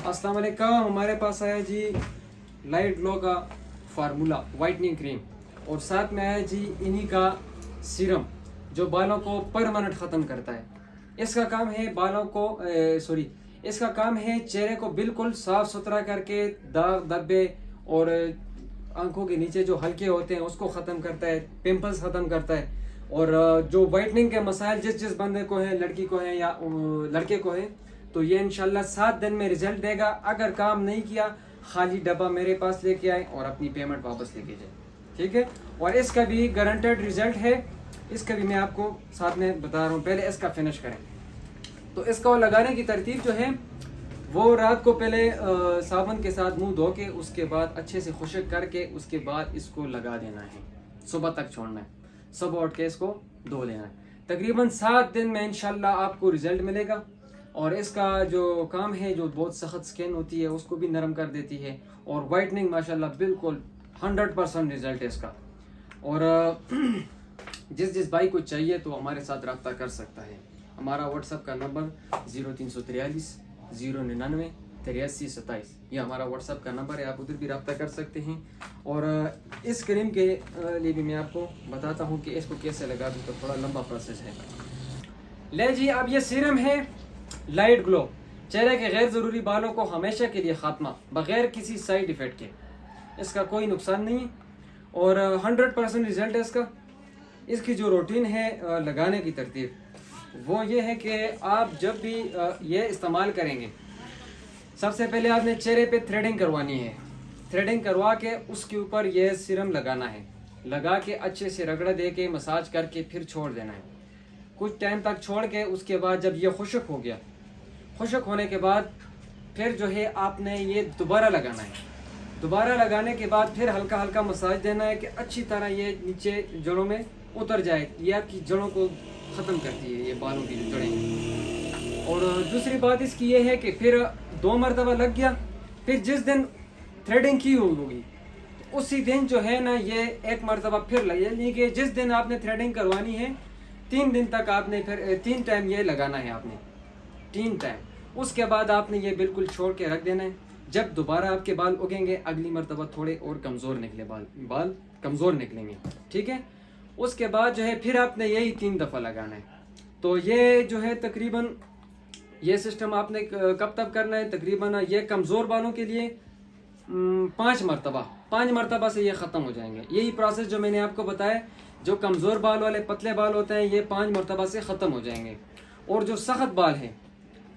अस्सलाम वालेकुम। हमारे पास आया जी लाइट ग्लो का फार्मूला वाइटनिंग क्रीम और साथ में आया जी इन्हीं का सीरम जो बालों को परमानेंट ख़त्म करता है। इसका काम है बालों को इसका काम है चेहरे को बिल्कुल साफ़ सुथरा करके दाग धब्बे और आंखों के नीचे जो हल्के होते हैं उसको ख़त्म करता है, पिंपल्स ख़त्म करता है। और जो वाइटनिंग के मसाइल जिस बंदे को है, लड़की को है या लड़के को है, तो ये इंशाल्लाह 7 दिन में रिजल्ट देगा। अगर काम नहीं किया खाली डब्बा मेरे पास लेके आए और अपनी पेमेंट वापस लेके जाए, ठीक है। और इसका भी गारंटेड रिजल्ट है, इसका भी मैं आपको साथ में बता रहा हूँ। पहले इसका फिनिश करें। तो इसको लगाने की तरतीब जो है वो रात को पहले साबुन के साथ मुंह धो के उसके बाद अच्छे से खुश्क करके उसके बाद इसको लगा देना है, सुबह तक छोड़ना है, सुबह उठ के इसको धो लेना है। तकरीबन 7 दिन में इंशाल्लाह आपको रिजल्ट मिलेगा। और इसका जो काम है, जो बहुत सख्त स्किन होती है उसको भी नरम कर देती है और वाइटनिंग माशाल्लाह बिल्कुल 100% रिजल्ट है इसका। और जिस भाई को चाहिए तो हमारे साथ रब्ता कर सकता है। हमारा व्हाट्सएप का नंबर 0343 099 83 27, ये हमारा व्हाट्सएप का नंबर है, आप उधर भी रब्ता कर सकते हैं। और इस क्रीम के लिए भी मैं आपको बताता हूँ कि इसको कैसे लगा दूँ, तो थोड़ा लंबा प्रोसेस है। ले जी, अब ये सीरम है लाइट ग्लो, चेहरे के गैर ज़रूरी बालों को हमेशा के लिए ख़ात्मा बग़ैर किसी साइड इफ़ेक्ट के। इसका कोई नुकसान नहीं और 100% रिज़ल्ट है इसका। इसकी जो रूटीन है लगाने की तरतीब वो ये है कि आप जब भी ये इस्तेमाल करेंगे, सबसे पहले आपने चेहरे पे थ्रेडिंग करवानी है। थ्रेडिंग करवा के उसके ऊपर ये सीरम लगाना है, लगा के अच्छे से रगड़ा दे के मसाज करके फिर छोड़ देना है। कुछ टाइम तक छोड़ के उसके बाद जब ये खुश्क हो गया, खुश्क होने के बाद फिर जो है आपने ये दोबारा लगाना है। दोबारा लगाने के बाद फिर हल्का हल्का मसाज देना है कि अच्छी तरह ये नीचे जड़ों में उतर जाए। ये आपकी जड़ों को ख़त्म करती है, ये बालों की जो जड़ें हैं। और दूसरी बात इसकी ये है कि फिर 2 मरतबा लग गया, फिर जिस दिन थ्रेडिंग की होगी उसी दिन जो है ना ये 1 मरतबा फिर लगे। यानी कि जिस दिन आपने थ्रेडिंग करवानी है 3 दिन तक आपने फिर 3 टाइम ये लगाना है आपने, 3 टाइम। उसके बाद आपने ये बिल्कुल छोड़ के रख देना है। जब दोबारा आपके बाल उगेंगे अगली मरतबा थोड़े और कमज़ोर निकले बाल कमज़ोर निकलेंगे, ठीक है। उसके बाद जो है फिर आपने यही 3 दफ़ा लगाना है। तो ये जो है तकरीबन ये सिस्टम आपने कब तक करना है, तकरीबन ये कमज़ोर बालों के लिए 5 मरतबा से ये ख़त्म हो जाएंगे। यही प्रोसेस जो मैंने आपको बताया, जो कमज़ोर बाल वाले पतले बाल होते हैं ये 5 मरतबा से ख़त्म हो जाएंगे। और जो सख्त बाल हैं,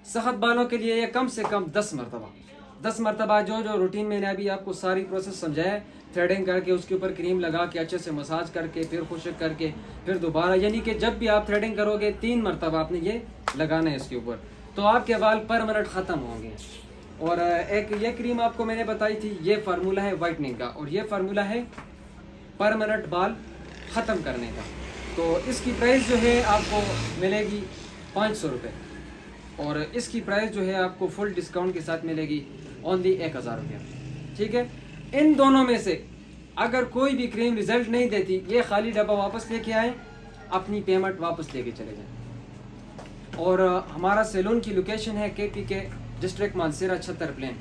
सख्त बालों के लिए ये कम से कम 10 मरतबा जो रूटीन मैंने अभी आपको सारी प्रोसेस समझाया, थ्रेडिंग करके उसके ऊपर क्रीम लगा के अच्छे से मसाज करके फिर खुश्क करके फिर दोबारा, यानी कि जब भी आप थ्रेडिंग करोगे 3 मरतबा आपने ये लगाना है इसके ऊपर, तो आपके बाल परमानेंट ख़त्म होंगे। और एक ये क्रीम आपको मैंने बताई थी, ये फार्मूला है वाइटनिंग का और ये फार्मूला है परमानेंट बाल ख़त्म करने का। तो इसकी प्राइस जो है आपको मिलेगी 500 रुपये और इसकी प्राइस जो है आपको फुल डिस्काउंट के साथ मिलेगी ओनली 1000 रुपया, ठीक है। इन दोनों में से अगर कोई भी क्रीम रिजल्ट नहीं देती, ये खाली डब्बा वापस लेके आए, अपनी पेमेंट वापस लेके चले जाएं। और हमारा सैलून की लोकेशन है KPK डिस्ट्रिक्ट मानसरा 76 प्लेन।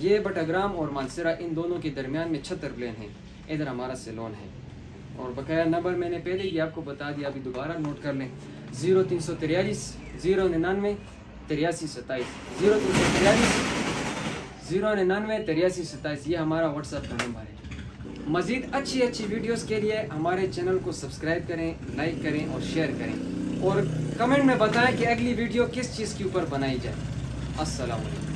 ये बटाग्राम और मानसरा इन दोनों के दरमियान में 76 प्लेन है, इधर हमारा सैलून है। और बकाया नंबर मैंने पहले ही आपको बता दिया, अभी दोबारा नोट कर लें, 0343 099 83 27, 0343 099 83 27, ये हमारा व्हाट्सएप का नंबर है। मज़ीद अच्छी वीडियोस के लिए हमारे चैनल को सब्सक्राइब करें, लाइक करें और शेयर करें और कमेंट में बताएं कि अगली वीडियो किस चीज़ के ऊपर बनाई जाए। अस्सलाम वालेकुम।